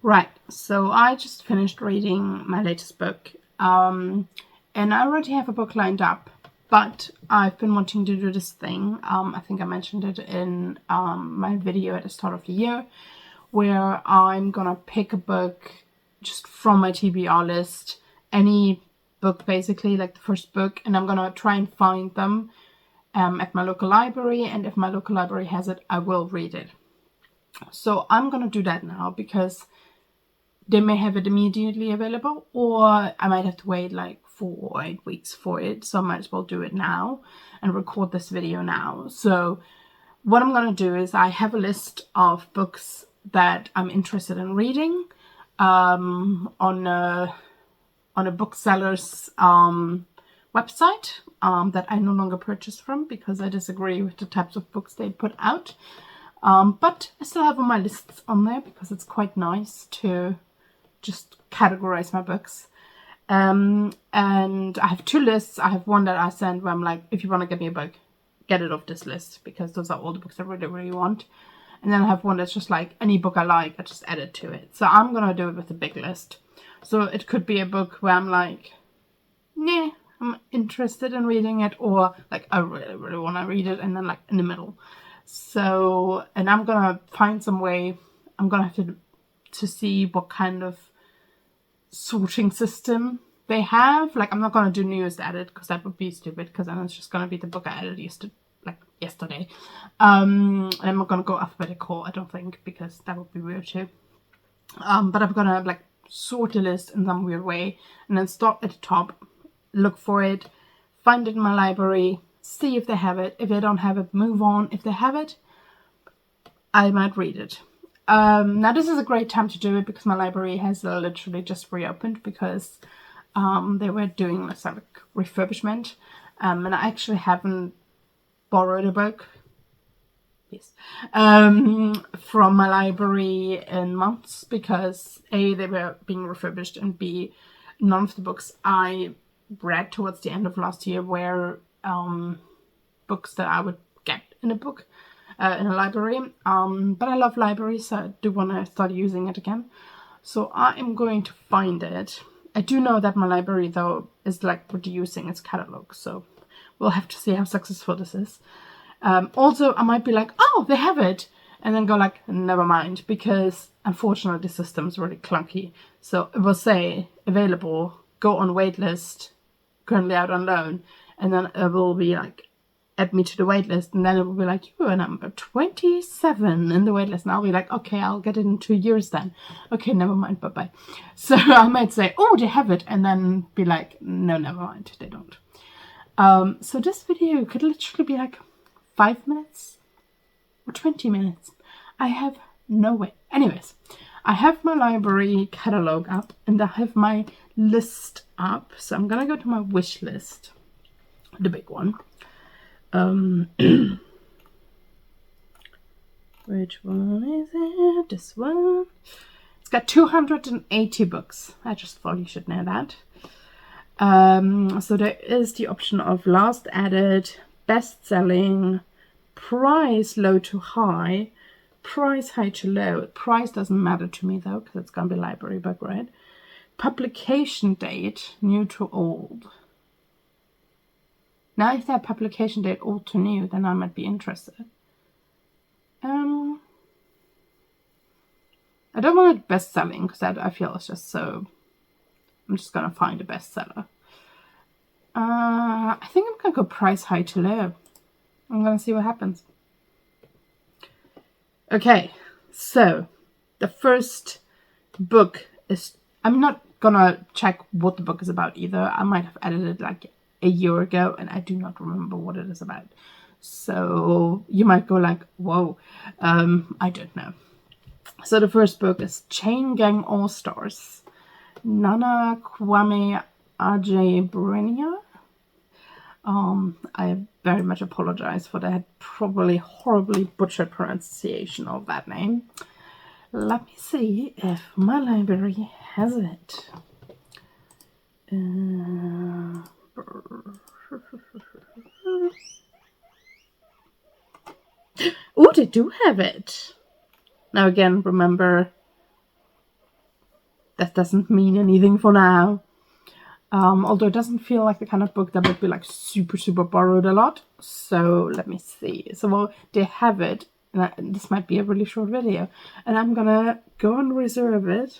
Right, so I just finished reading my latest book, and I already have a book lined up, but I've been wanting to do this thing. I think I mentioned it in my video at the start of the year, where I'm gonna pick a book just from my TBR list, any book basically, like the first book, and I'm gonna try and find them at my local library, and if my local library has it, I will read it. So I'm gonna do that now because they may have it immediately available, or I might have to wait like 4 or 8 weeks for it. So I might as well do it now and record this video now. So what I'm going to do is I have a list of books that I'm interested in reading on a bookseller's website that I no longer purchase from because I disagree with the types of books they put out. But I still have all my lists on there because it's quite nice to just categorize my books. And I have 2 lists. I have one that I send where I'm like, if you want to get me a book, get it off this list because those are all the books I really, really want. And then I have one that's just like, any book I like, I just add it to it. So I'm going to do it with a big list. So it could be a book where I'm like, nah, I'm interested in reading it, or like, I really, really want to read it, and then like in the middle. So, and I'm going to find some way, I'm going to have to see what kind of sorting system they have. Like, I'm not going to do newest added because that would be stupid, because then it's just going to be the book I added yesterday. And I'm not going to go alphabetical, I don't think, because that would be weird too. But I'm going to like sort the list in some weird way and then start at the top, look for it, find it in my library, see if they have it. If they don't have it, move on. If they have it, I might read it. Now this is a great time to do it because my library has literally just reopened because they were doing this like refurbishment, and I actually haven't borrowed a book from my library in months because A, they were being refurbished, and B, none of the books I read towards the end of last year were books that I would get in a book in a library, but I love libraries, so I do want to start using it again. So I am going to find it. I do know that my library though is like reducing its catalog, so we'll have to see how successful this is. Also, I might be like, oh, they have it, and then go like, never mind, because unfortunately the system is really clunky. So it will say available, go on waitlist, currently out on loan, and then it will be like, add me to the waitlist, and then it will be like, you are number 27 in the waitlist, and I'll be like, okay, I'll get it in 2 years then. Okay, never mind, bye-bye. So I might say, oh, they have it, and then be like, no, never mind, they don't. So this video could literally be like 5 minutes or 20 minutes. I have no way. Anyways, I have my library catalog up, and I have my list up. So I'm gonna go to my wish list, the big one. Which one is it? This one. It's got 280 books. I just thought you should know that. So there is the option of last added, best selling, price low to high, price high to low. Price doesn't matter to me though, because it's gonna be library book, right? Publication date, new to old. Now, if that publication date old to new, then I might be interested. I don't want it best-selling because I feel it's just so... I'm just going to find a bestseller. I think I'm going to go price high to low. I'm going to see what happens. Okay, so the first book is... I'm not going to check what the book is about either. I might have added it like a year ago, and I do not remember what it is about. So you might go like, whoa, I don't know. So the first book is Chain Gang All-Stars. Nana Kwame Adjei-Brenyah. I very much apologize for that probably horribly butchered pronunciation of that name. Let me see if my library has it. Oh, they do have it. Now again, remember, that doesn't mean anything for now. Although it doesn't feel like the kind of book that would be like super, super borrowed a lot. So let me see. So well, they have it. And this might be a really short video. And I'm gonna go and reserve it.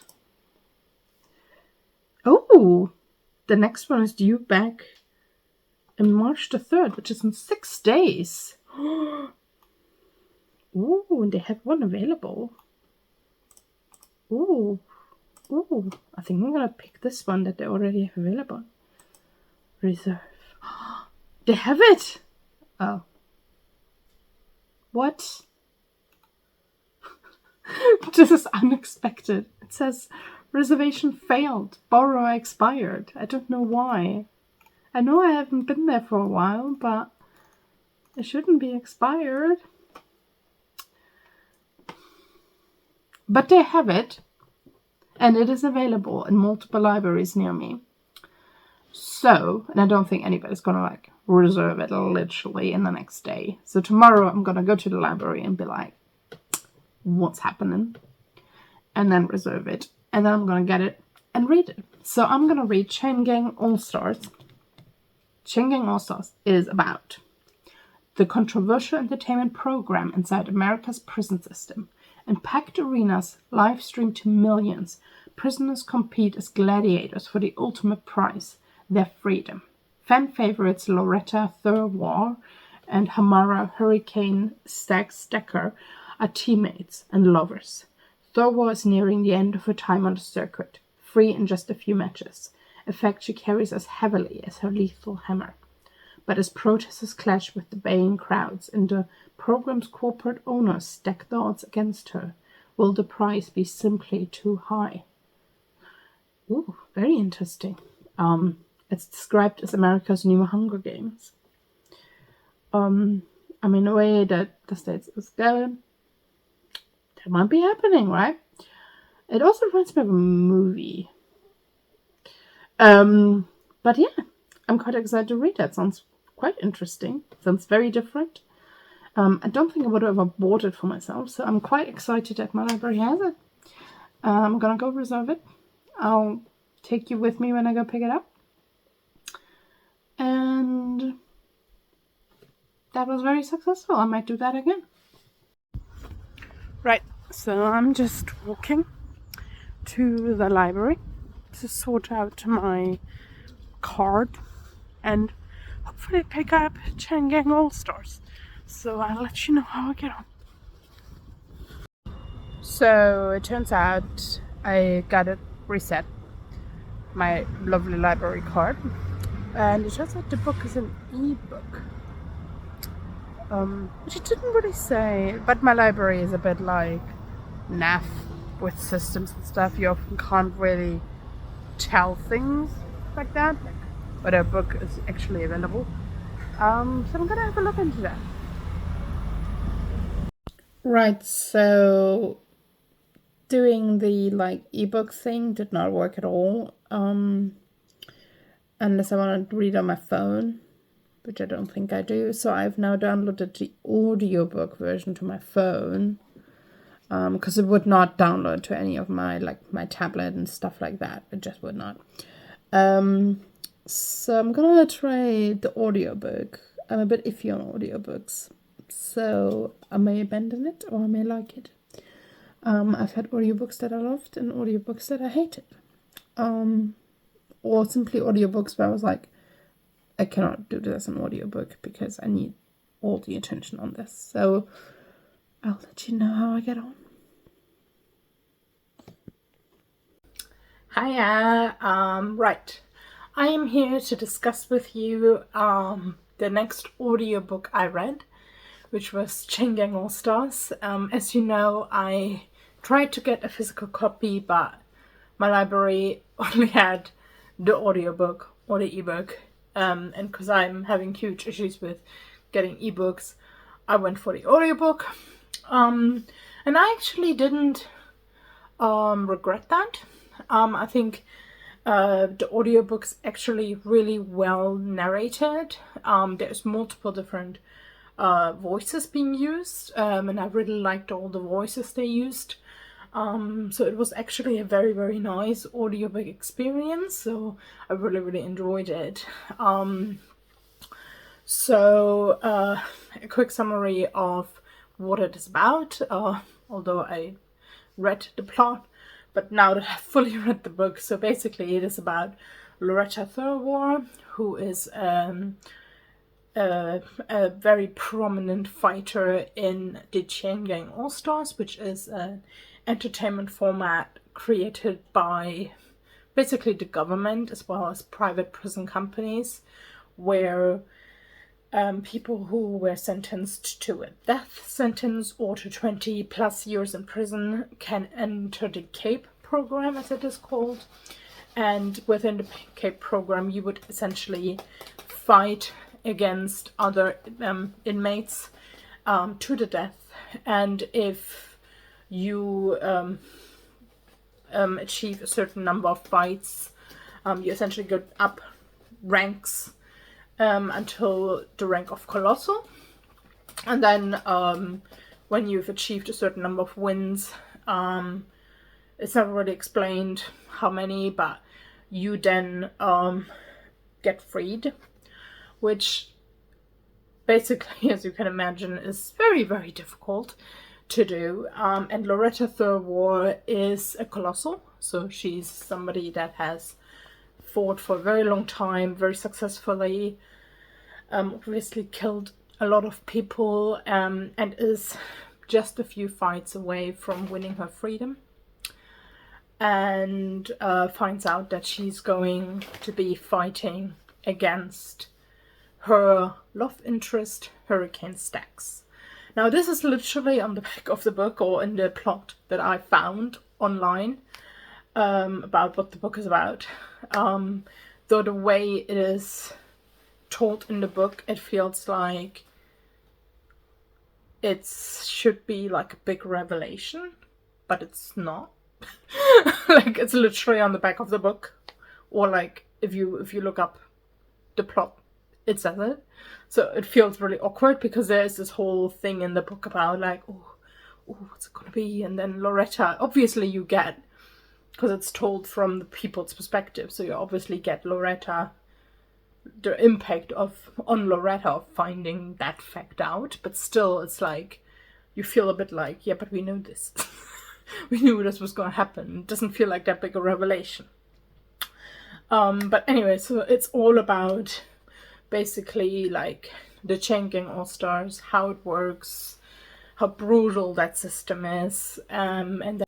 Oh, the next one is due back on March the 3rd, which is in 6 days. Oh, and they have one available. Oh, I think I'm gonna pick this one that they already have available. Reserve. They have it! Oh. What? This is unexpected. It says reservation failed. Borrow expired. I don't know why. I know I haven't been there for a while, but it shouldn't be expired. But they have it. And it is available in multiple libraries near me. So, and I don't think anybody's gonna like reserve it literally in the next day. So tomorrow I'm gonna go to the library and be like, what's happening? And then reserve it. And then I'm gonna get it and read it. So I'm gonna read Chain Gang All-Stars. Chain Gang All-Stars is about the controversial entertainment program inside America's prison system. In packed arenas, live streamed to millions, prisoners compete as gladiators for the ultimate prize, their freedom. Fan favorites Loretta Thurwar and Hamara Hurricane Stacker are teammates and lovers. Thurwar is nearing the end of her time on the circuit, free in just a few matches, a fact she carries as heavily as her lethal hammer. But as protesters clash with the baying crowds and the program's corporate owners stack the odds against her, will the price be simply too high? Ooh, very interesting. It's described as America's new Hunger Games. I mean, the way that the States is going, that might be happening, right? It also reminds me of a movie. But yeah, I'm quite excited to read that. Sounds quite interesting. Sounds very different. I don't think I would have ever bought it for myself, so I'm quite excited that my library has it. I'm gonna go reserve it. I'll take you with me when I go pick it up. And that was very successful. I might do that again. Right, so I'm just walking to the library to sort out my card and hopefully pick up Chain Gang All-Stars. So I'll let you know how I get on. So it turns out I got it reset, my lovely library card. And it turns out the book is an e-book. Which it didn't really say, but my library is a bit like naff with systems and stuff. You often can't really tell things like that, like whether a book is actually available. So I'm gonna have a look into that. Right, so doing the like ebook thing did not work at all. Unless I want to read on my phone, which I don't think I do. So I've now downloaded the audiobook version to my phone, because it would not download to any of my my tablet and stuff like that. It just would not. So I'm gonna try the audiobook. I'm a bit iffy on audiobooks, so I may abandon it or I may like it. I've had audiobooks that I loved and audiobooks that I hated. Or simply audiobooks where I was like, I cannot do this as an audiobook because I need all the attention on this. So I'll let you know how I get on. Hiya, right. I am here to discuss with you the next audiobook I read, which was Chain Gang All-Stars. As you know, I tried to get a physical copy, but my library only had the audiobook or the ebook, and because I'm having huge issues with getting ebooks, I went for the audiobook, and I actually didn't regret that. I think the audiobook's actually really well narrated. There's multiple different voices being used, and I really liked all the voices they used. So it was actually a very, very nice audiobook experience. So I really, really enjoyed it. A quick summary of what it is about, although I read the plot, but now that I've fully read the book. So basically it is about Loretta Thurwar, who is a very prominent fighter in the Chain Gang All-Stars, which is an entertainment format created by basically the government as well as private prison companies, where people who were sentenced to a death sentence or to 20 plus years in prison can enter the CAPE program, as it is called. And within the CAPE program, you would essentially fight against other inmates to the death. And if you achieve a certain number of fights, you essentially go up ranks until the rank of Colossal. And then when you've achieved a certain number of wins, it's never really explained how many, but you then get freed, which basically, as you can imagine, is very, very difficult to do. And Loretta Thurwar is a Colossal, so she's somebody that has fought for a very long time, very successfully, obviously killed a lot of people, and is just a few fights away from winning her freedom. And finds out that she's going to be fighting against her love interest, Hurricane Stax. Now, this is literally on the back of the book, or in the plot that I found online, about what the book is about. Though the way it is told in the book, it feels like it should be like a big revelation, but it's not. Like, it's literally on the back of the book, or like if you look up the plot, it says it. So it feels really awkward because there's this whole thing in the book about like, oh, what's it gonna be? And then Loretta, obviously you get, because it's told from the people's perspective, so you obviously get Loretta, the impact on Loretta of finding that fact out, but still it's like you feel a bit like, yeah, but we knew this. We knew this was going to happen. It doesn't feel like that big a revelation. But anyway, so it's all about basically like the Chain Gang All-Stars, how it works, how brutal that system is, and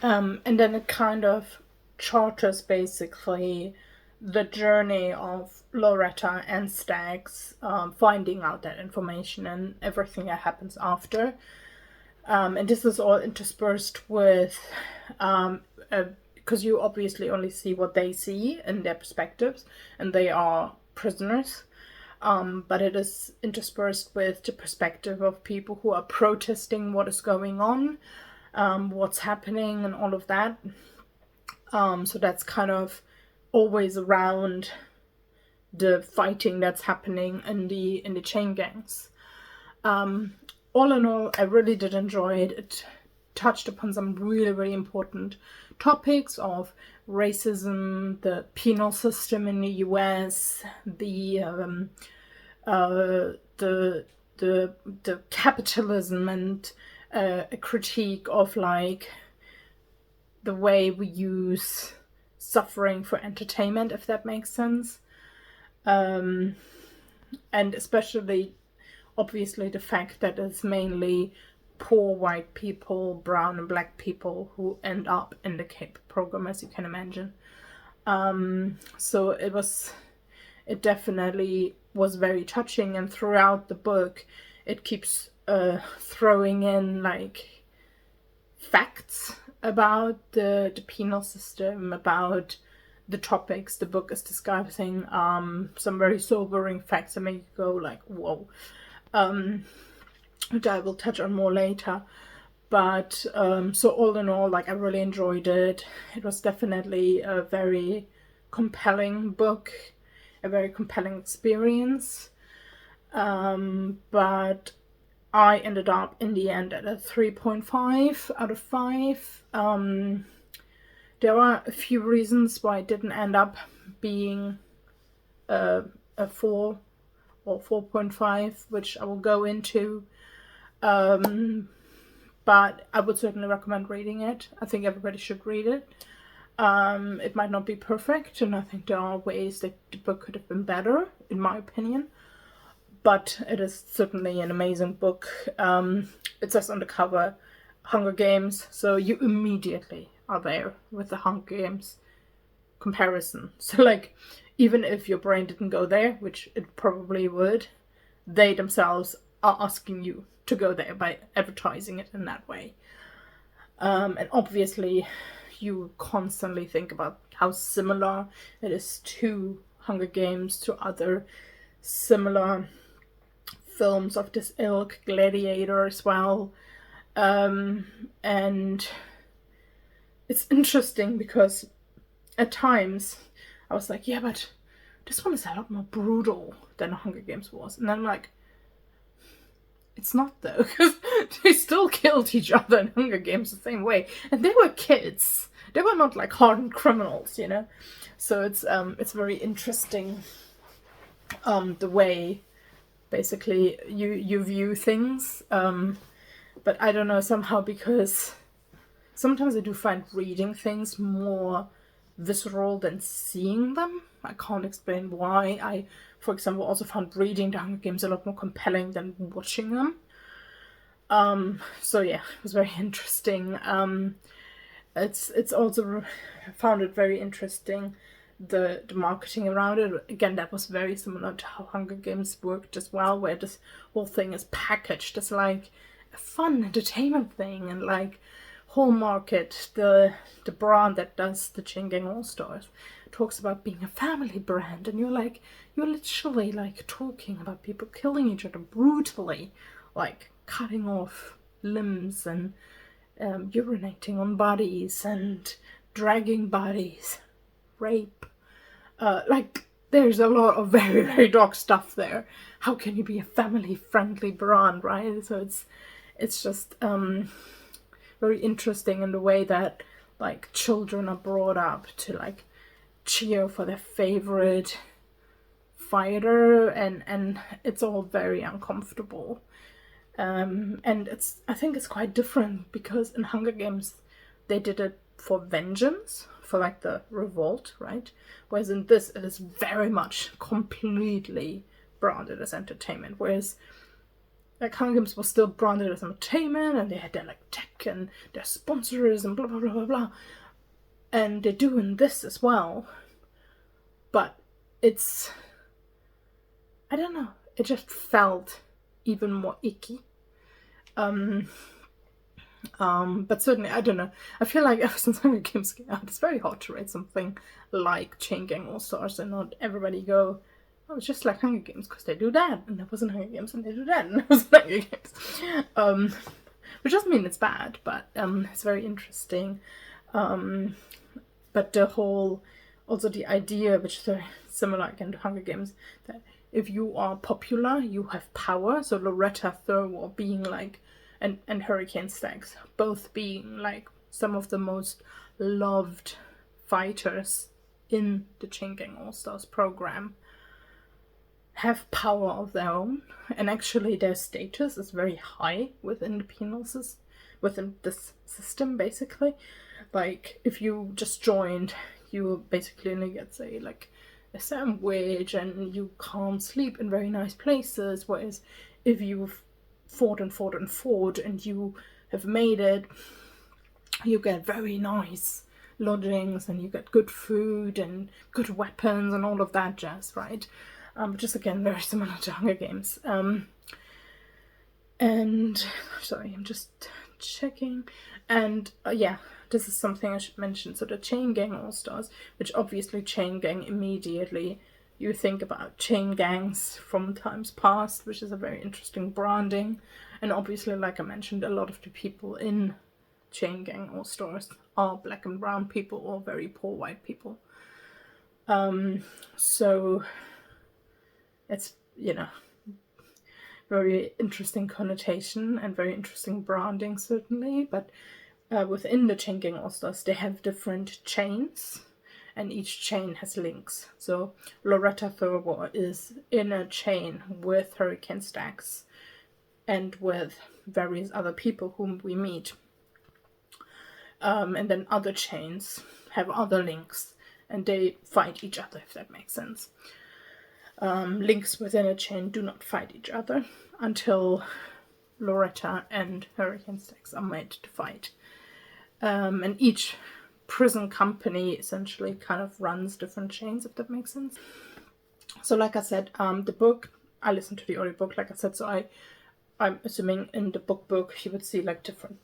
then it kind of charters basically the journey of Loretta and Stax, finding out that information and everything that happens after. And this is all interspersed with, because you obviously only see what they see in their perspectives, and they are prisoners. But it is interspersed with the perspective of people who are protesting what is going on, what's happening, and all of that. So that's kind of always around the fighting that's happening in the chain gangs. All in all, I really did enjoy it. It touched upon some really, really important topics of racism, the penal system in the US, the capitalism, and a critique of like the way we use suffering for entertainment, if that makes sense. And especially, obviously, the fact that it's mainly poor white people, brown and black people who end up in the CAPE program, as you can imagine. So it definitely was very touching, and throughout the book it keeps throwing in like facts about the penal system, about the topics the book is discussing, some very sobering facts that make you go like, whoa, which I will touch on more later. But so all in all, like, I really enjoyed it. It was definitely a very compelling book, a very compelling experience. But I ended up in the end at a 3.5 out of 5. There are a few reasons why it didn't end up being a 4 or 4.5, which I will go into. But I would certainly recommend reading it. I think everybody should read it. It might not be perfect, and I think there are ways that the book could have been better, in my opinion. But it is certainly an amazing book. It says on the cover, Hunger Games, so you immediately are there with the Hunger Games comparison. So, like, even if your brain didn't go there, which it probably would, they themselves are asking you to go there by advertising it in that way. And obviously, you constantly think about how similar it is to Hunger Games, to other similar films of this ilk, Gladiator as well. And it's interesting because at times I was like, yeah, but this one is a lot more brutal than Hunger Games was. And then I'm like, it's not though, because they still killed each other in Hunger Games the same way. And they were kids. They were not like hardened criminals, you know? So it's very interesting the way basically you view things. But I don't know, somehow, because sometimes I do find reading things more visceral than seeing them. I can't explain why. I, for example, also found reading the Hunger Games a lot more compelling than watching them. So yeah, it was very interesting. It's also, I found it very interesting, the marketing around it. Again, that was very similar to how Hunger Games worked as well, where this whole thing is packaged as like a fun entertainment thing, and like Hallmarket, the brand that does the Chain Gang All Stars, talks about being a family brand, and you're literally like talking about people killing each other brutally, like cutting off limbs and urinating on bodies and dragging bodies, rape. Like, there's a lot of very, very dark stuff there. How can you be a family-friendly brand, right? So it's just very interesting in the way that like children are brought up to like cheer for their favorite fighter, and it's all very uncomfortable. And I think it's quite different, because in Hunger Games they did it for vengeance, for like the revolt, right? Whereas in this it is very much completely branded as entertainment. Whereas like Hunger Games was still branded as entertainment, and they had their like tech and their sponsors and blah blah blah blah blah. And they're doing this as well. But it's, I don't know, it just felt even more icky. But certainly, I don't know, I feel like ever since Hunger Games came out, it's very hard to rate something like Chain Gang All Stars and not everybody go, oh, it's just like Hunger Games because they do that, and it wasn't Hunger Games and they do that, and it wasn't Hunger Games. Which doesn't mean it's bad, but it's very interesting. But the whole, also the idea, which is very similar again to Hunger Games, that if you are popular, you have power. So Loretta Thurwall being like, and Hurricane Staggs both being like some of the most loved fighters in the Chain Gang All Stars program, have power of their own, and actually their status is very high within the penal system, within this system, basically. Like, if you just joined, you basically only get, say, like a sandwich, and you can't sleep in very nice places, whereas if you've fought and fought and fought and you have made it, you get very nice lodgings, and you get good food and good weapons and all of that jazz, right? Just again, very similar to Hunger Games. And sorry, I'm just checking. And yeah, this is something I should mention. So the Chain Gang All Stars, which obviously Chain Gang, immediately you think about chain gangs from times past, which is a very interesting branding. And obviously, like I mentioned, a lot of the people in Chain Gang All Stars are black and brown people, or very poor white people. So it's, you know, very interesting connotation and very interesting branding, certainly. But within the chain gang all-stars, they have different chains, and each chain has links. So Loretta Thurber is in a chain with Hurricane Stax and with various other people whom we meet. And then other chains have other links, and they fight each other, if that makes sense. Links within a chain do not fight each other until Loretta and Hurricane Stax are made to fight. And each prison company essentially kind of runs different chains, if that makes sense. So like I said, the book, I listened to the audiobook, like I said, so I'm assuming in the book you would see like different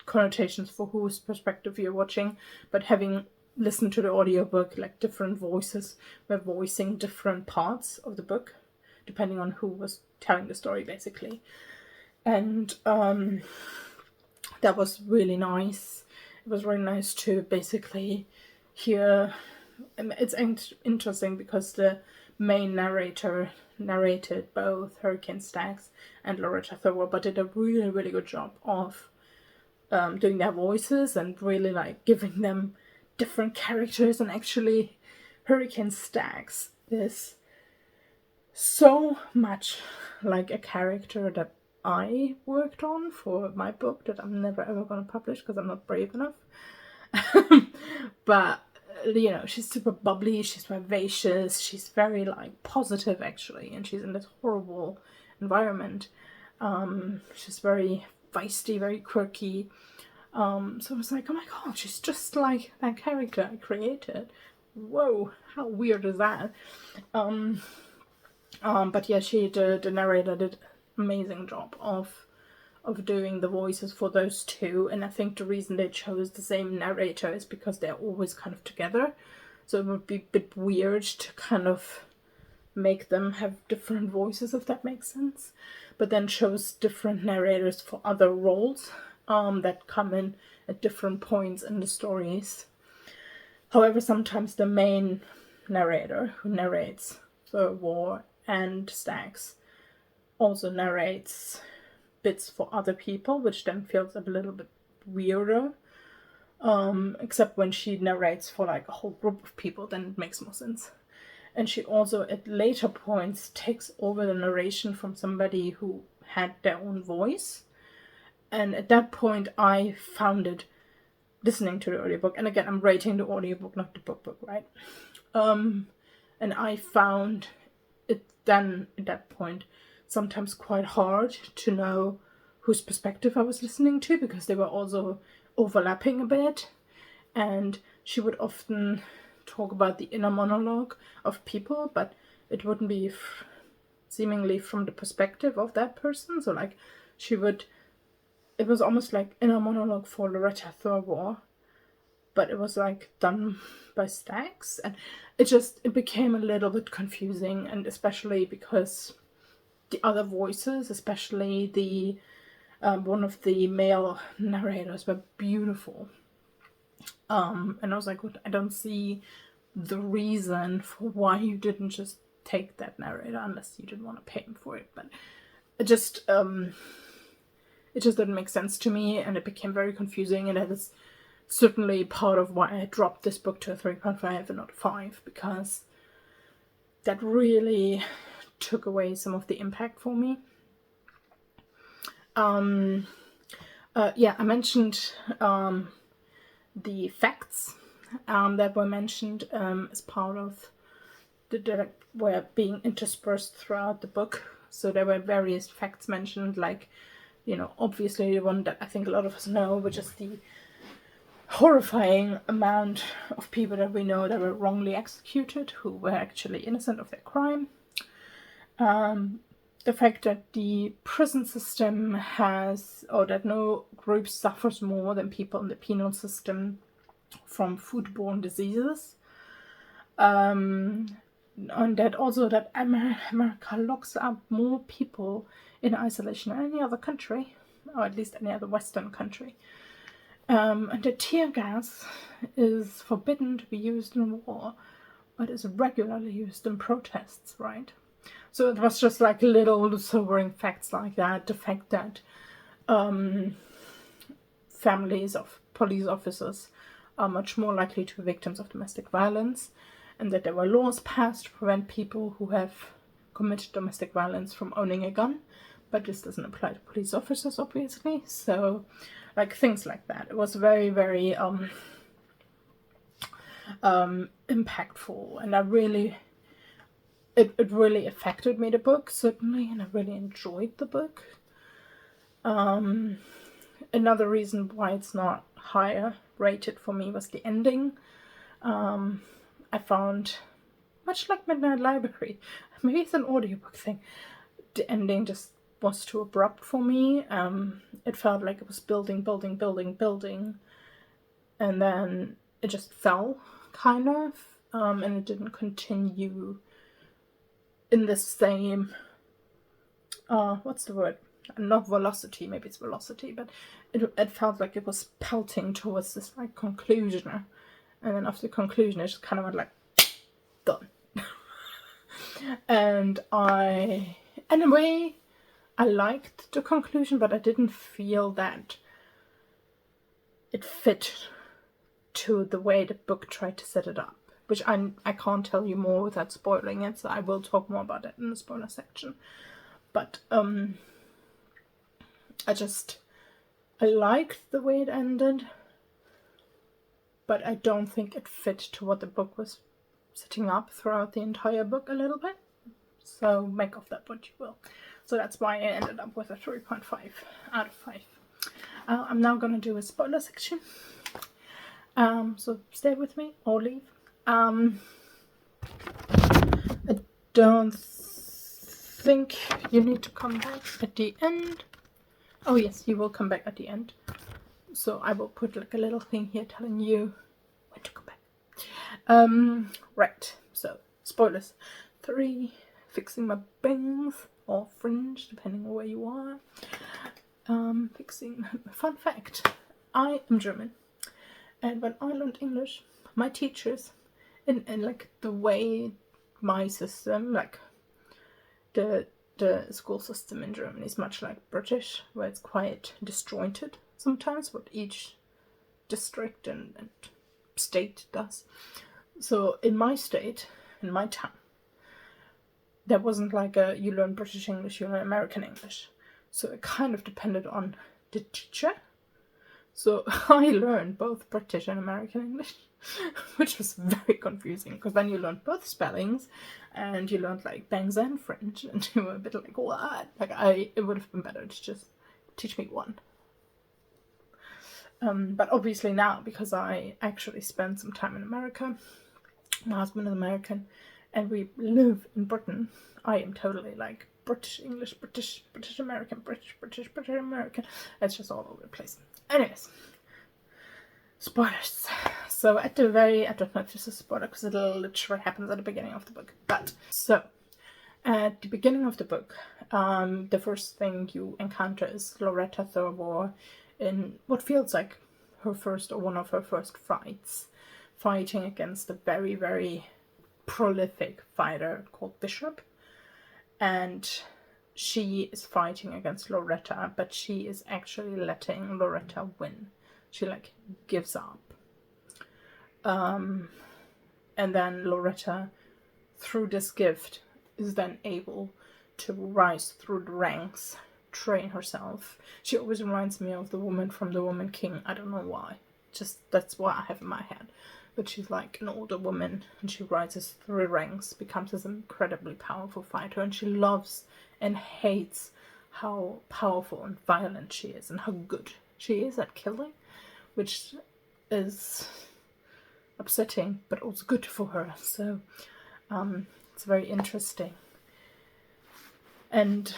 connotations for whose perspective you're watching, but having listened to the audiobook, like different voices were voicing different parts of the book, depending on who was telling the story, basically. And that was really nice. It was really nice to basically hear. It's interesting because the main narrator narrated both Hurricane Stax and Loretta Thurber, but did a really, really good job of doing their voices and really like giving them different characters. And actually Hurricane Stax is so much like a character that I worked on for my book that I'm never ever going to publish because I'm not brave enough. But you know, she's super bubbly, she's vivacious, she's very like positive actually, and she's in this horrible environment. She's very feisty, very quirky. So I was like, oh my god, she's just like that character I created. Whoa, how weird is that? But yeah, the narrator did an amazing job of doing the voices for those two, and I think the reason they chose the same narrator is because they're always kind of together, so it would be a bit weird to kind of make them have different voices, if that makes sense, but then chose different narrators for other roles that come in at different points in the stories. However, sometimes the main narrator who narrates the war and Stax also narrates bits for other people, which then feels a little bit weirder. Except when she narrates for like a whole group of people, then it makes more sense. And she also at later points takes over the narration from somebody who had their own voice. And at that point I found it, listening to the audiobook, and again I'm rating the audiobook, not the book, right? And I found it then at that point sometimes quite hard to know whose perspective I was listening to, because they were also overlapping a bit, and she would often talk about the inner monologue of people, but it wouldn't be seemingly from the perspective of that person. So like it was almost like inner monologue for Loretta Thurber, but it was like done by Stax, and it became a little bit confusing, and especially because the other voices, especially the one of the male narrators, were beautiful. And I was like, I don't see the reason for why you didn't just take that narrator, unless you didn't want to pay him for it. But it just didn't make sense to me, and it became very confusing, and it is certainly part of why I dropped this book to a 3.5 and not a 5, because that really took away some of the impact for me. I mentioned the facts that were mentioned as part of that were being interspersed throughout the book. So there were various facts mentioned, like, you know, obviously the one that I think a lot of us know, which is the horrifying amount of people that we know that were wrongly executed, who were actually innocent of their crime. The fact that the prison system that no group suffers more than people in the penal system from foodborne diseases. And that also that America locks up more people in isolation than any other country, or at least any other Western country. And the tear gas is forbidden to be used in war, but is regularly used in protests, right? So it was just like little sobering facts like that. The fact that families of police officers are much more likely to be victims of domestic violence, and that there were laws passed to prevent people who have committed domestic violence from owning a gun, but this doesn't apply to police officers, obviously. So, like, things like that. It was very, very impactful, and it really affected me, the book, certainly, and I really enjoyed the book. Another reason why it's not higher rated for me was the ending. I found, much like Midnight Library, maybe it's an audiobook thing, the ending just was too abrupt for me. It felt like it was building, and then it just fell, kind of, and it didn't continue in the same, what's the word? Not velocity, maybe it's velocity, but it felt like it was pelting towards this like conclusion, and then after the conclusion it just kind of went like done. And in a way, I liked the conclusion, but I didn't feel that it fit to the way the book tried to set it up, which I can't tell you more without spoiling it, so I will talk more about it in the spoiler section. But I liked the way it ended, but I don't think it fit to what the book was setting up throughout the entire book a little bit. So make of that what you will. So that's why I ended up with a 3.5 out of 5. I'm now going to do a spoiler section. So stay with me or leave. I don't think you need to come back at the end. Oh yes, you will come back at the end. So I will put like a little thing here telling you when to come back. Right, so spoilers. 3, fixing my bangs or fringe, depending on where you are. Fun fact, I am German. And when I learned English, my teachers, in like the way my system, like the school system in Germany is much like British, where it's quite disjointed sometimes, what each district and state does. So in my state, in my town, there wasn't like you learn British English, you learn American English. So it kind of depended on the teacher. So I learned both British and American English, which was very confusing, because then you learned both spellings, and you learned like bangs and French, and you were a bit like, what? Like it would have been better to just teach me one. But obviously now, because I actually spent some time in America, my husband is American, and we live in Britain, I am totally like British English, British American, British American. It's just all over the place. Anyways, spoilers. So I don't know if this is a spoiler because it literally happens at the beginning of the book. But so at the beginning of the book, the first thing you encounter is Loretta Thurber in what feels like her first or one of her first fights, fighting against a very, very prolific fighter called Bishop. And she is fighting against Loretta, but she is actually letting Loretta win. She like gives up. And then Loretta, through this gift, is then able to rise through the ranks, train herself. She always reminds me of the woman from The Woman King. I don't know why. Just that's what I have in my head. But she's like an older woman, and she rises through ranks, becomes this incredibly powerful fighter, and she loves and hates how powerful and violent she is, and how good she is at killing, which is upsetting, but also good for her. So it's very interesting. And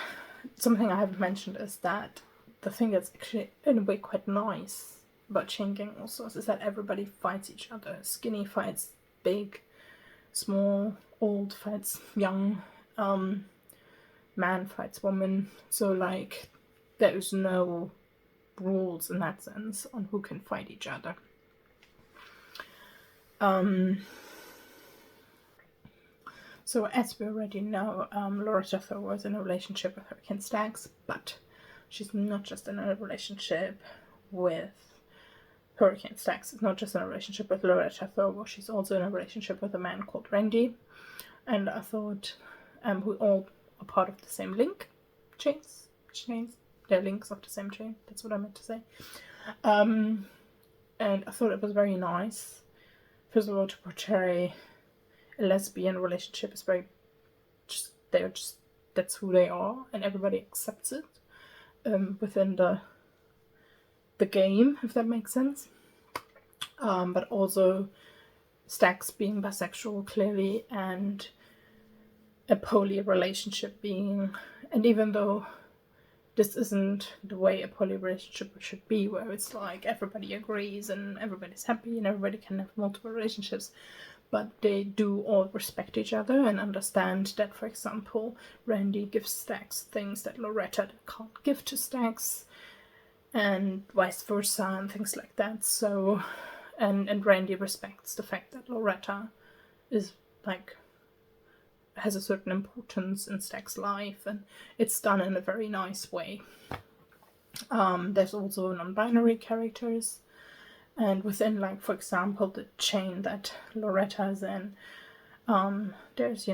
something I haven't mentioned is that the thing that's actually in a way quite nice about Shingen also is that everybody fights each other. Skinny fights big, small, old fights young, man fights woman. So like there's no rules in that sense on who can fight each other. So as we already know, Loretta Thor was in a relationship with Hurricane Staggs, but she's not just in a relationship with Hurricane Staggs. It's not just in a relationship with Loretta Thor, she's also in a relationship with a man called Randy. And I thought, who all are part of the same link chains. They're links of the same chain. That's what I meant to say. And I thought it was very nice. First of all, to portray a lesbian relationship is very that's who they are, and everybody accepts it within the game, if that makes sense. But also Staggs being bisexual clearly, and a poly relationship being, and even though this isn't the way a poly relationship should be, where it's like everybody agrees and everybody's happy and everybody can have multiple relationships, but they do all respect each other and understand that, for example, Randy gives Staggs things that Loretta can't give to Staggs, and vice versa, and things like that. So, and Randy respects the fact that Loretta is like, has a certain importance in Staggs' life, and it's done in a very nice way. There's also non-binary characters, and within, like, for example, the chain that Loretta is in, there's,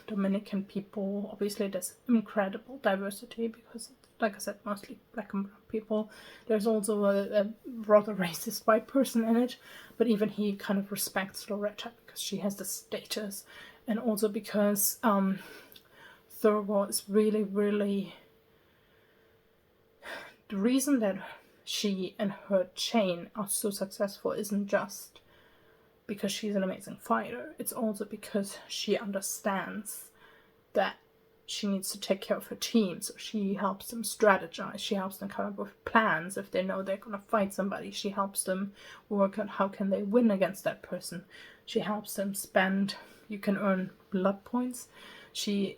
Dominican people. Obviously there's incredible diversity because, like I said, mostly black and brown people. There's also a rather racist white person in it, but even he kind of respects Loretta because she has the status, and also because Thorvald is really, really, the reason that she and her chain are so successful isn't just because she's an amazing fighter. It's also because she understands that she needs to take care of her team. So she helps them strategize. She helps them come up with plans. If they know they're going to fight somebody, she helps them work out how can they win against that person. She helps them spend, you can earn blood points. She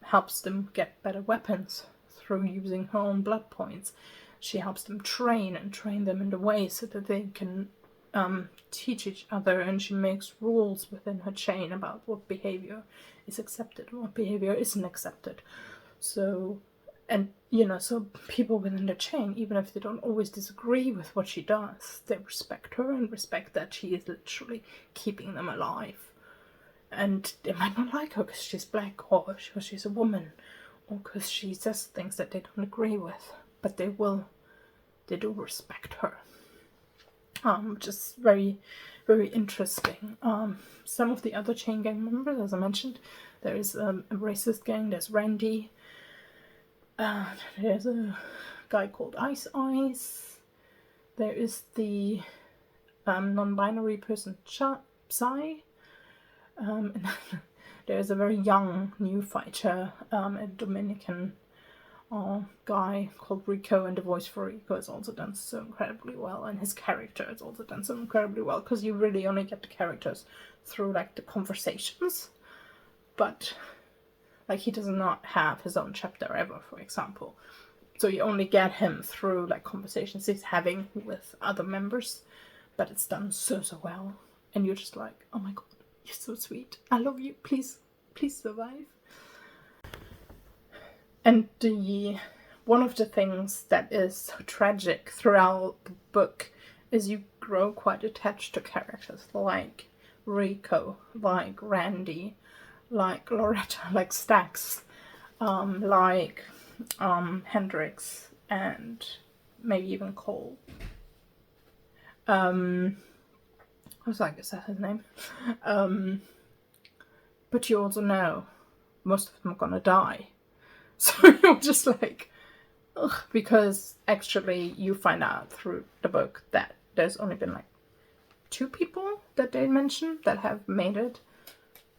helps them get better weapons through using her own blood points. She helps them train them in the way so that they can teach each other, and she makes rules within her chain about what behavior is accepted and what behavior isn't accepted. So, and so people within the chain, even if they don't always disagree with what she does, they respect her and respect that she is literally keeping them alive. And they might not like her because she's black, or because she's a woman, or because she says things that they don't agree with, but they do respect her. Which is very, very interesting. Some of the other chain gang members, as I mentioned, there is a racist gang, there's Randy, there's a guy called Ice Ice, there is the non-binary person Psy, and there's a very young new fighter, a Dominican guy called Rico, and the voice for Rico is also done so incredibly well, and his character is also done so incredibly well, because you really only get the characters through like the conversations, but like he does not have his own chapter ever, for example, so you only get him through like conversations he's having with other members, but it's done so well, and you're just like, oh my god, you're so sweet, I love you, please survive. And one of the things that is so tragic throughout the book is you grow quite attached to characters like Rico, like Randy, like Loretta, like Staggs, like Hendrix, and maybe even Cole. I was like, is that his name? But you also know most of them are gonna die. So you're just like, ugh, because actually you find out through the book that there's only been like 2 people that they mentioned that have made it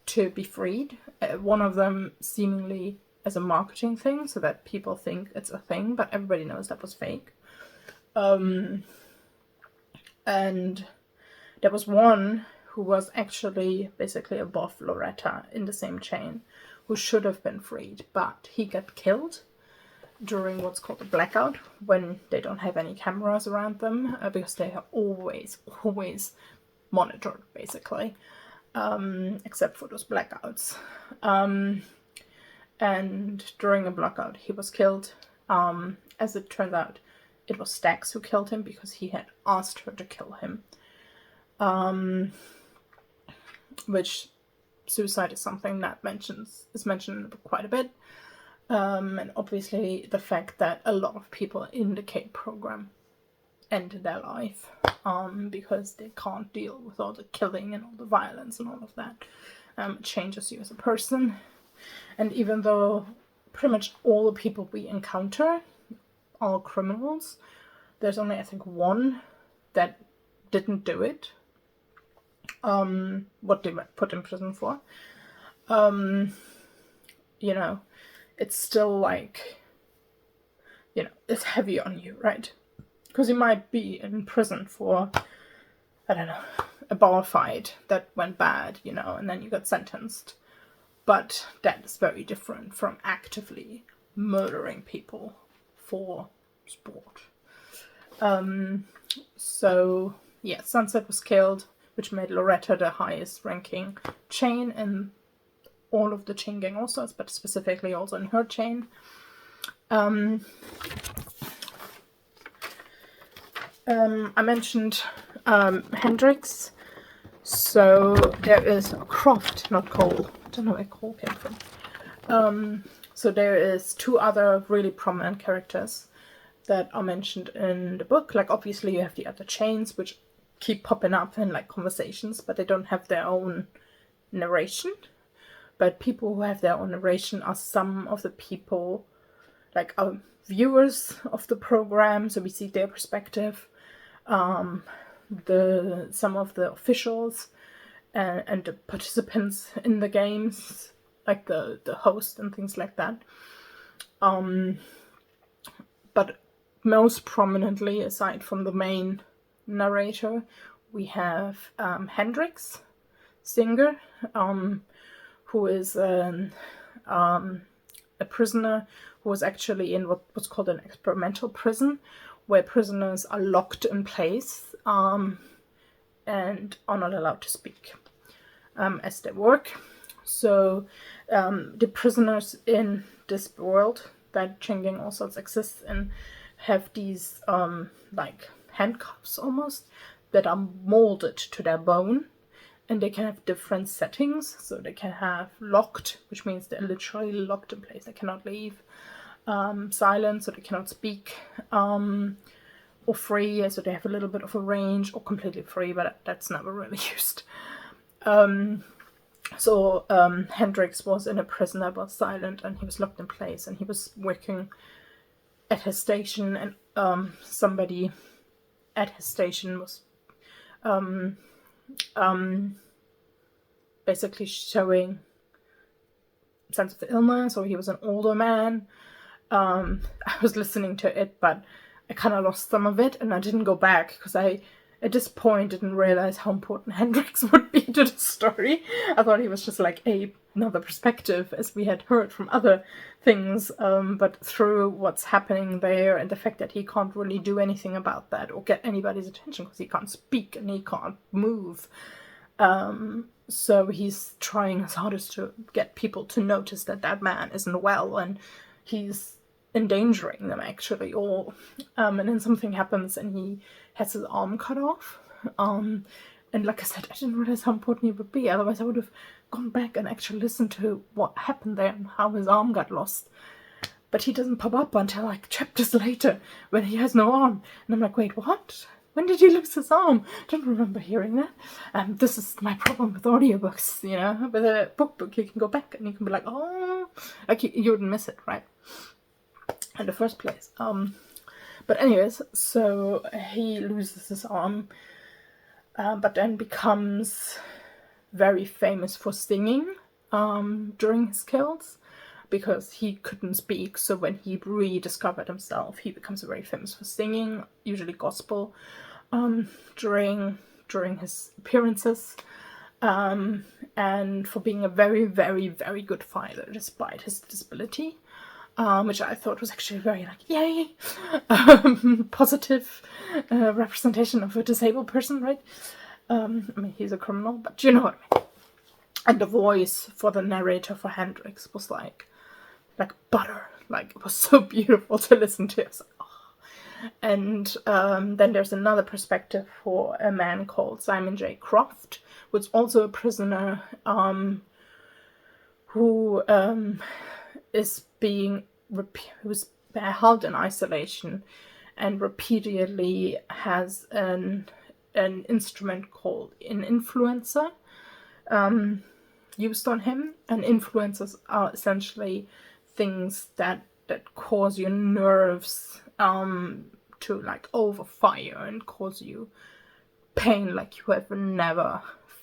to be freed. One of them seemingly as a marketing thing, so that people think it's a thing, but everybody knows that was fake. And there was one who was actually basically above Loretta in the same chain, who should have been freed, but he got killed during what's called a blackout, when they don't have any cameras around them, because they are always monitored, basically. except for those blackouts. And during a blackout, he was killed. As it turned out, it was Stax who killed him because he had asked her to kill him. Which suicide is something that is mentioned quite a bit. And obviously the fact that a lot of people in the K program end their life because they can't deal with all the killing and all the violence and all of that. It changes you as a person. And even though pretty much all the people we encounter are criminals, there's only, I think, one that didn't do it. What they were put in prison for. You know, it's still like, you know, it's heavy on you, right? Because you might be in prison for, I don't know, a bar fight that went bad, you know, and then you got sentenced. But that is very different from actively murdering people for sport. So, yeah, Sunset was killed, which made Loretta the highest ranking chain in all of the chain gang all-stars, but specifically also in her chain. I mentioned Hendrix. So there is Croft, not Cole. I don't know where Cole came from. So there is two other really prominent characters that are mentioned in the book. Like, obviously you have the other chains, which keep popping up in like conversations, but they don't have their own narration. But people who have their own narration are some of the people, like viewers of the program, so we see their perspective. Some of the officials and the participants in the games, like the host and things like that. But most prominently, aside from the main narrator, we have Hendrix, Singer, who is a prisoner who was actually in what was called an experimental prison, where prisoners are locked in place and are not allowed to speak as they work. So the prisoners in this world that Chain Gang All Sorts exists in have these like handcuffs almost that are molded to their bone, and they can have different settings. So they can have locked, which means they're literally locked in place, they cannot leave. Silent, so they cannot speak. Or free, so they have a little bit of a range, or completely free, but that's never really used. So Hendrix was in a prison that was silent, and he was locked in place, and he was working at his station, and somebody at his station was basically showing signs of illness, or he was an older man. I was listening to it, but I kind of lost some of it, and I didn't go back because I, at this point, didn't realize how important Hendrix would be to the story. I thought he was just like another perspective, as we had heard from other things, but through what's happening there and the fact that he can't really do anything about that or get anybody's attention because he can't speak and he can't move. So he's trying his hardest to get people to notice that that man isn't well, and he's endangering them actually, or and then something happens and he has his arm cut off, and like I said, I didn't realize how important he would be, otherwise I would have gone back and actually listened to what happened there and how his arm got lost. But he doesn't pop up until like chapters later when he has no arm, and I'm like, wait, what? When did he lose his arm? I don't remember hearing that. This is my problem with audiobooks, you know. With a book, you can go back and you can be like, oh, like you wouldn't miss it, right? In the first place. But anyways, so he loses his arm, but then becomes very famous for singing during his kills, because he couldn't speak. So when he rediscovered himself, he becomes very famous for singing, usually gospel, during his appearances, and for being a very, very, very good fighter despite his disability. Which I thought was actually very, like, yay, positive representation of a disabled person, right? I mean, he's a criminal, but you know what I mean. And the voice for the narrator for Hendrix was like butter. Like, it was so beautiful to listen to. Like, oh. And then there's another perspective for a man called Simon J. Croft, who's also a prisoner, who is who's held in isolation, and repeatedly has an instrument called an influencer used on him. And influencers are essentially things that cause your nerves to like overfire and cause you pain like you have never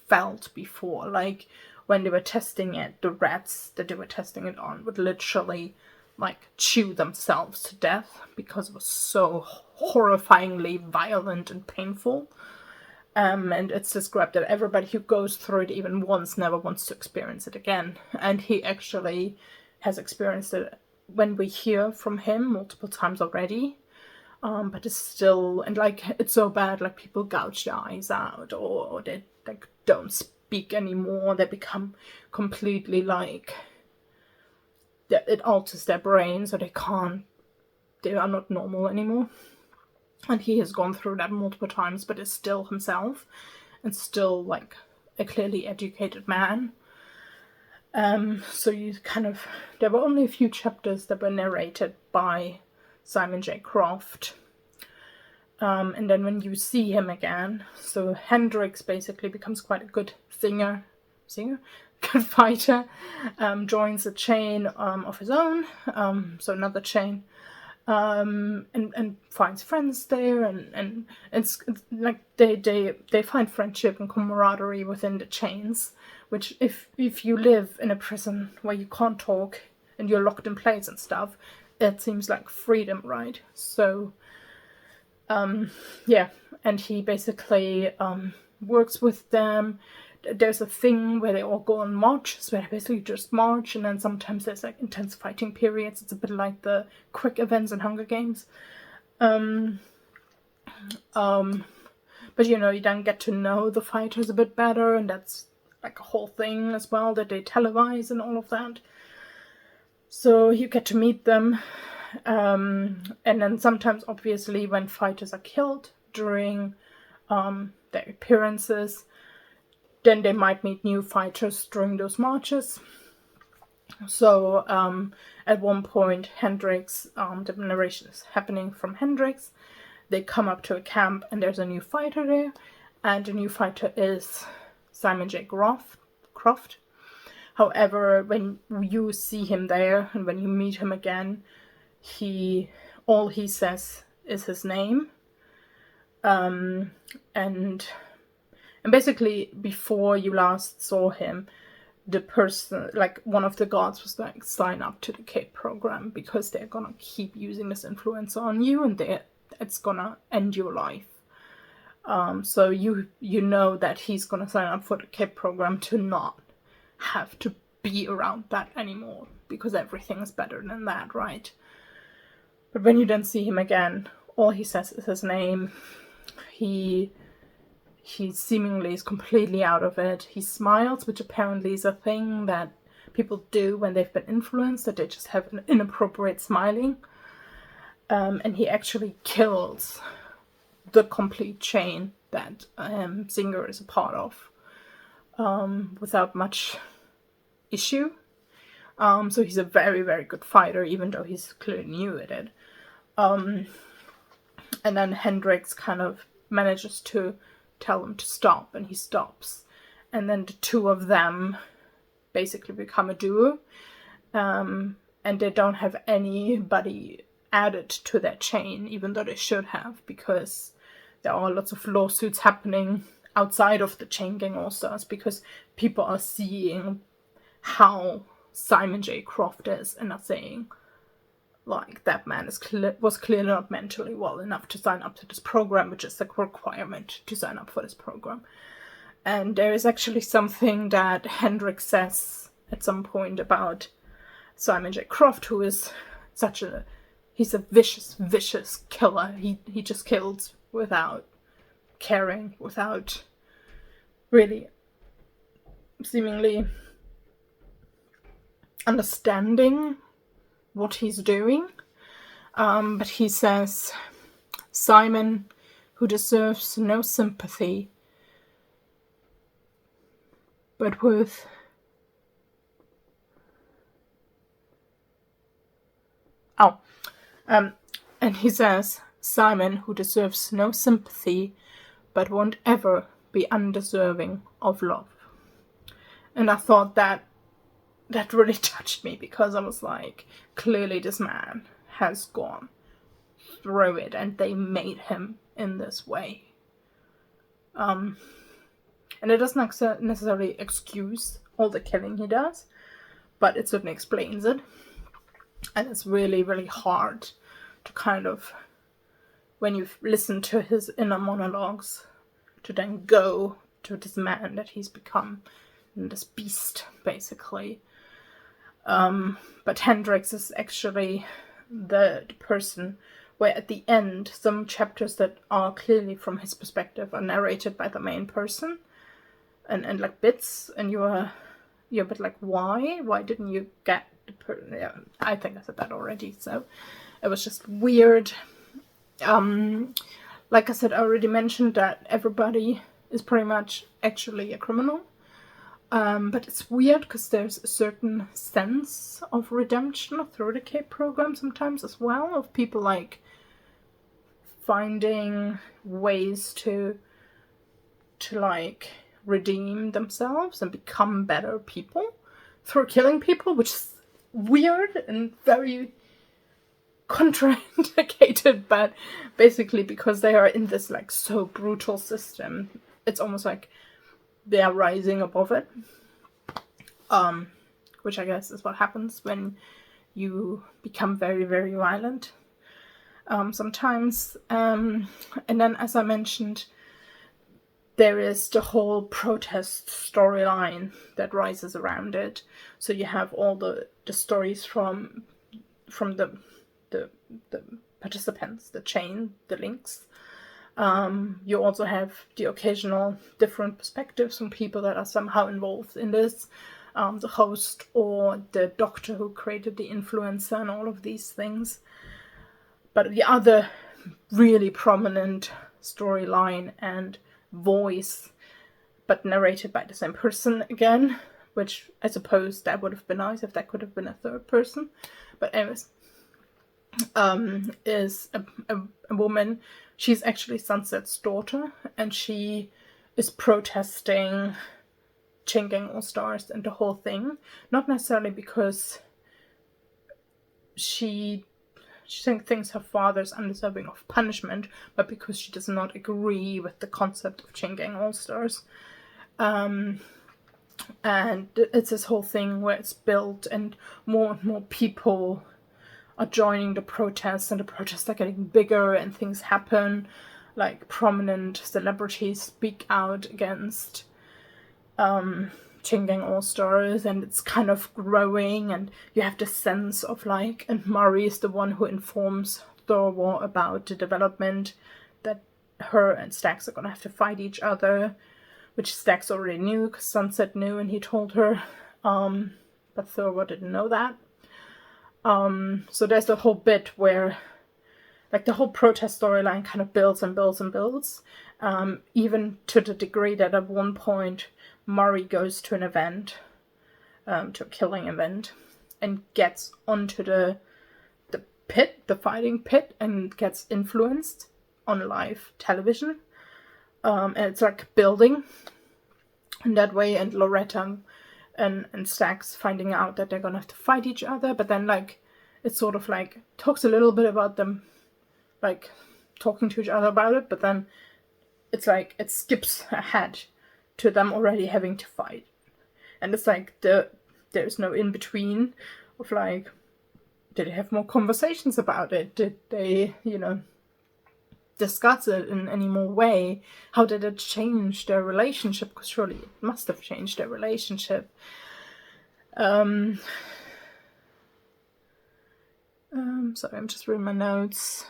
felt before. Like when they were testing it, the rats that they were testing it on would literally like chew themselves to death because it was so horrifyingly violent and painful. And it's described that everybody who goes through it even once never wants to experience it again. And he actually has experienced it when we hear from him multiple times already. But it's still, and like, it's so bad, like people gouge their eyes out, or they like don't speak anymore. They become completely like, it alters their brain, so they are not normal anymore. And he has gone through that multiple times, but is still himself, and still like a clearly educated man. So you there were only a few chapters that were narrated by Simon J. Croft. And then when you see him again, so Hendrix basically becomes quite a good good fighter, joins a chain of his own, so another chain, and finds friends there, and it's like they find friendship and camaraderie within the chains, which if you live in a prison where you can't talk and you're locked in place and stuff, it seems like freedom, right? So yeah, and he basically works with them. There's a thing where they all go on marches, where they basically just march, and then sometimes there's like intense fighting periods. It's a bit like the quick events in Hunger Games. But you know, you then get to know the fighters a bit better, and that's like a whole thing as well that they televise and all of that. So you get to meet them. And then sometimes, obviously, when fighters are killed during their appearances, then they might meet new fighters during those marches. So at one point, Hendrix, the narration is happening from Hendrix. They come up to a camp and there's a new fighter there. And the new fighter is Simon J. Croft. However, when you see him there and when you meet him again, all he says is his name. And basically, before you last saw him, the person, like one of the guards, was like, sign up to the CAPE program because they're gonna keep using this influencer on you, and it's gonna end your life. So you know that he's gonna sign up for the CAPE program to not have to be around that anymore, because everything is better than that, right? But when you then see him again, all he says is his name. He seemingly is completely out of it. He smiles, which apparently is a thing that people do when they've been influenced, that they just have an inappropriate smiling. And he actually kills the complete chain that Singer is a part of, without much issue. So he's a very, very good fighter, even though he's clearly new at it. And then Hendrix kind of manages to tell him to stop, and he stops. And then the two of them basically become a duo. And they don't have anybody added to their chain, even though they should have, because there are lots of lawsuits happening outside of the chain gang all-stars, because people are seeing how Simon J. Croft is and are saying, like, that man was clearly not mentally well enough to sign up to this program, which is the requirement to sign up for this program. And there is actually something that Hendrix says at some point about Simon J. Croft, who is he's a vicious, vicious killer. He just kills without caring, without really seemingly understanding what he's doing. But he says, Simon, who deserves no sympathy, but with and he says, Simon, who deserves no sympathy, but won't ever be undeserving of love. And I thought that really touched me, because I was like, clearly this man has gone through it and they made him in this way. And it doesn't necessarily excuse all the killing he does, but it certainly explains it. And it's really, really hard to kind of, when you've listened to his inner monologues, to then go to this man that he's become, this beast, basically. But Hendrix is actually the person where at the end, some chapters that are clearly from his perspective are narrated by the main person, and like bits, and you're a bit like, why didn't you get the person? Yeah, I think I said that already, so it was just weird. Like I said, I already mentioned that everybody is pretty much actually a criminal. But it's weird because there's a certain sense of redemption through the CAPE program sometimes as well, of people like finding ways to like redeem themselves and become better people through killing people, which is weird and very contraindicated, but basically because they are in this like so brutal system, it's almost like they are rising above it, which I guess is what happens when you become very, very violent sometimes. And then, as I mentioned, there is the whole protest storyline that rises around it. So you have all the stories from the participants, the links. You also have the occasional different perspectives from people that are somehow involved in this, the host or the doctor who created the influencer and all of these things. But the other really prominent storyline and voice, but narrated by the same person again, which I suppose that would have been nice if that could have been a third person. But anyways, is a woman. She's actually Sunset's daughter, and she is protesting changing All Stars and the whole thing. Not necessarily because she thinks her father's undeserving of punishment, but because she does not agree with the concept of changing All Stars. And it's this whole thing where it's built, and more people are joining the protests, and the protests are getting bigger, and things happen. Like prominent celebrities speak out against changing All Stars, and it's kind of growing, and you have this sense of like, and Murray is the one who informs Thorwald about the development that her and Stax are gonna have to fight each other, which Stax already knew because Sunset knew and he told her, but Thorwald didn't know that. So there's the whole bit where like the whole protest storyline kind of builds and builds and builds, even to the degree that at one point Murray goes to an event, to a killing event, and gets onto the pit, the fighting pit, and gets influenced on live television. And it's like building in that way, and Loretta and Stax finding out that they're gonna have to fight each other, but then like it sort of like talks a little bit about them like talking to each other about it, but then it's like it skips ahead to them already having to fight, and it's like there's no in between of like, did they have more conversations about it? Did they, discuss it in any more way? How did it change their relationship? Because surely it must have changed their relationship. Sorry, I'm just reading my notes.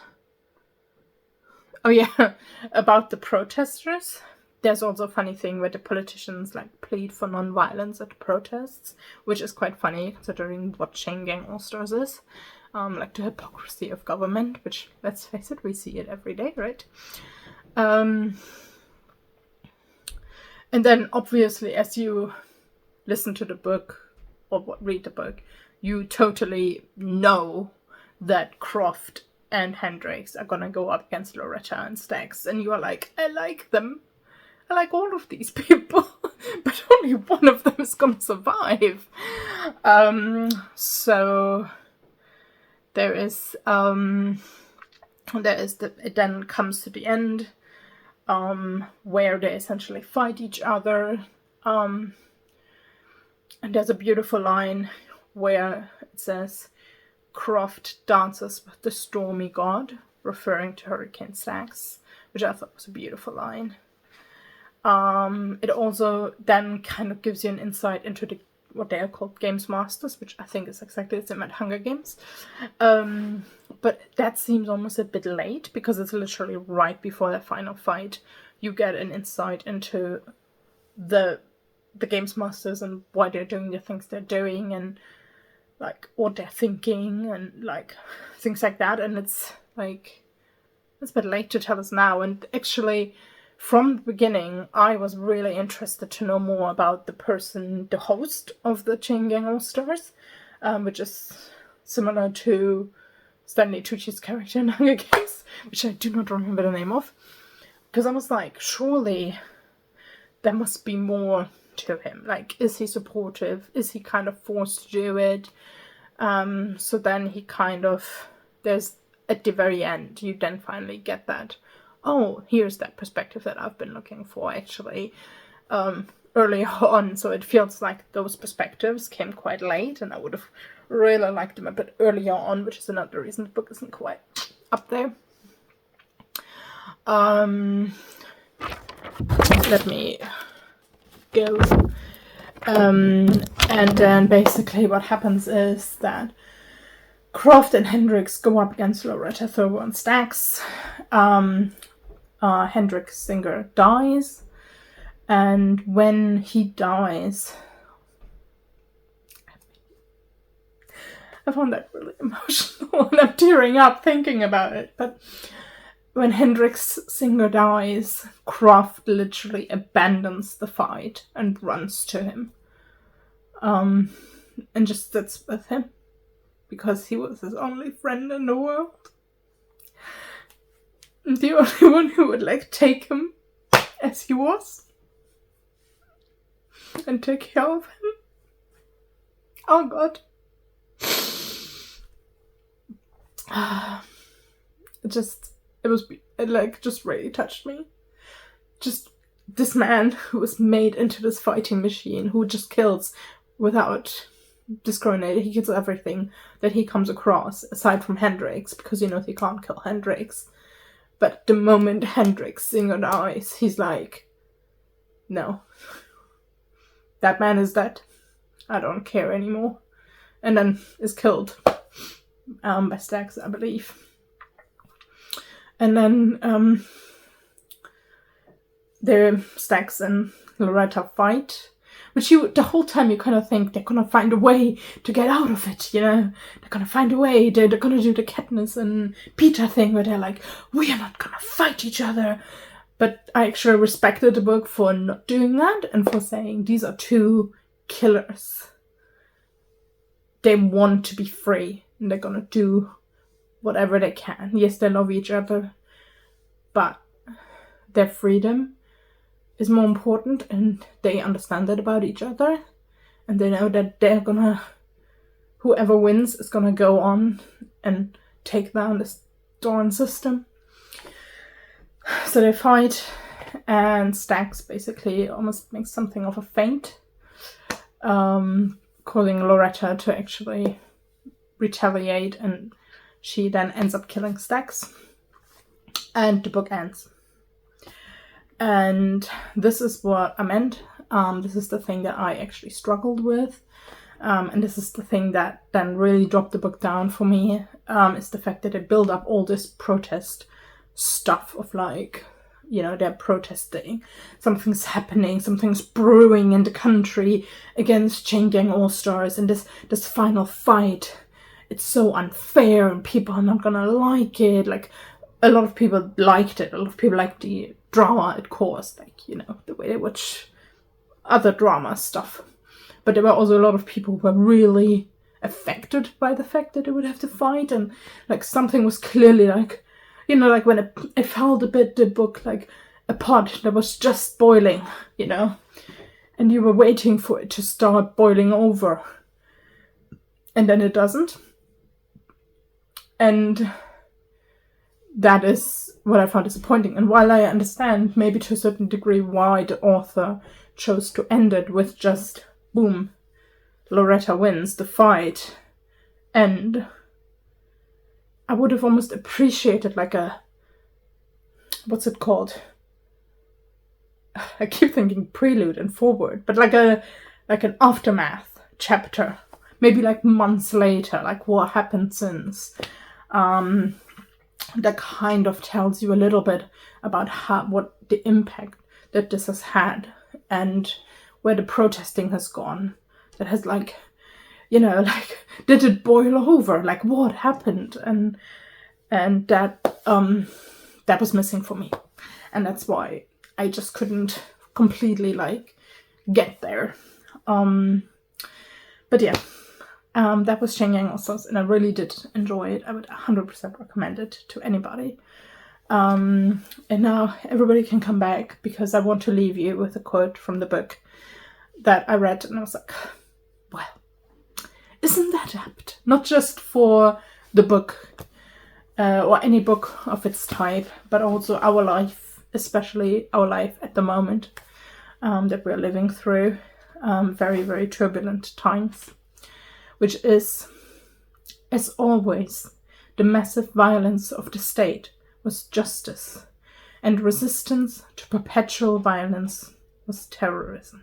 Oh yeah, about the protesters. there's also a funny thing where the politicians like plead for non-violence at protests, which is quite funny considering what chain gang all-stars is. Like the hypocrisy of government, which, let's face it, we see it every day, right? And then obviously as you listen to the book or read the book, you totally know that Croft and Hendrix are gonna go up against Loretta and Stax, and you are like, I like them. I like all of these people, but only one of them is gonna survive. So there is it then comes to the end, where they essentially fight each other. And there's a beautiful line where it says, Croft dances with the stormy god, referring to Hurricane Stax, which I thought was a beautiful line. It also then kind of gives you an insight into what they are called Games Masters, which I think is exactly the same at Hunger Games. But that seems almost a bit late, because it's literally right before the final fight. You get an insight into the Games Masters and why they're doing the things they're doing, and like what they're thinking, and like things like that. And it's like, it's a bit late to tell us now. And actually, from the beginning, I was really interested to know more about the host of the Chain Gang All-Stars, which is similar to Stanley Tucci's character in Hunger Games, which I do not remember the name of. Because I was like, surely there must be more to him. Like, is he supportive? Is he kind of forced to do it? So then he kind of, there's, at the very end, you then finally get that, oh, here's that perspective that I've been looking for, actually, earlier on. So it feels like those perspectives came quite late, and I would have really liked them a bit earlier on, which is another reason the book isn't quite up there. Let me go. And then basically what happens is that Croft and Hendrix go up against Loretta, Thurber, and Stax. Hendrix Singer dies, and when he dies, I found that really emotional, and I'm tearing up thinking about it. But when Hendrix Singer dies, Croft literally abandons the fight and runs to him, and just sits with him, because he was his only friend in the world. The only one who would like take him as he was and take care of him. Oh God. It just really touched me. Just this man who was made into this fighting machine, who just kills without discriminating. He kills everything that he comes across, aside from Hendrix, because he knows he can't kill Hendrix. But the moment Hendrix Singer dies, he's like, no. That man is dead. I don't care anymore. And then is killed by Stax, I believe. And then the Stax and Loretta fight. But the whole time you kind of think they're gonna find a way to get out of it, you know? They're gonna find a way, they're gonna do the Katniss and Peter thing where they're like, we are not gonna fight each other. But I actually respected the book for not doing that, and for saying these are two killers. They want to be free, and they're gonna do whatever they can. Yes, they love each other, but their freedom is more important, and they understand that about each other, and they know that whoever wins is gonna go on and take down this Dawn system. So they fight, and Stax basically almost makes something of a feint, calling Loretta to actually retaliate, and she then ends up killing Stax, and the book ends. And this is what I meant. This is the thing that I actually struggled with. And this is the thing that then really dropped the book down for me. Is the fact that they build up all this protest stuff of like you know, they're protesting. Something's happening, something's brewing in the country against Chang'an All-Stars, and this final fight, it's so unfair and people are not gonna like it. Like, a lot of people liked it. A lot of people liked the drama it caused, like, you know, the way they watch other drama stuff. But there were also a lot of people who were really affected by the fact that they would have to fight, and like something was clearly like, you know, like when it felt a bit the book like a pot that was just boiling, you know, and you were waiting for it to start boiling over, and then it doesn't. And that is what I found disappointing. And while I understand maybe to a certain degree why the author chose to end it with just boom, Loretta wins the fight, and I would have almost appreciated like a, what's it called? I keep thinking prelude and forward, but like an aftermath chapter, maybe like months later, like what happened since. That kind of tells you a little bit about what the impact that this has had and where the protesting has gone. That has, like, you know, like, did it boil over? Like, what happened? And that was missing for me, and that's why I just couldn't completely like get there. But yeah. That was Chang'an All-Stars, and I really did enjoy it. I would 100% recommend it to anybody. And now everybody can come back, because I want to leave you with a quote from the book that I read, and I was like, well, isn't that apt? Not just for the book or any book of its type, but also our life, especially our life at the moment that we're living through. Very, very turbulent times. Which is, as always, the massive violence of the state was justice, and resistance to perpetual violence was terrorism.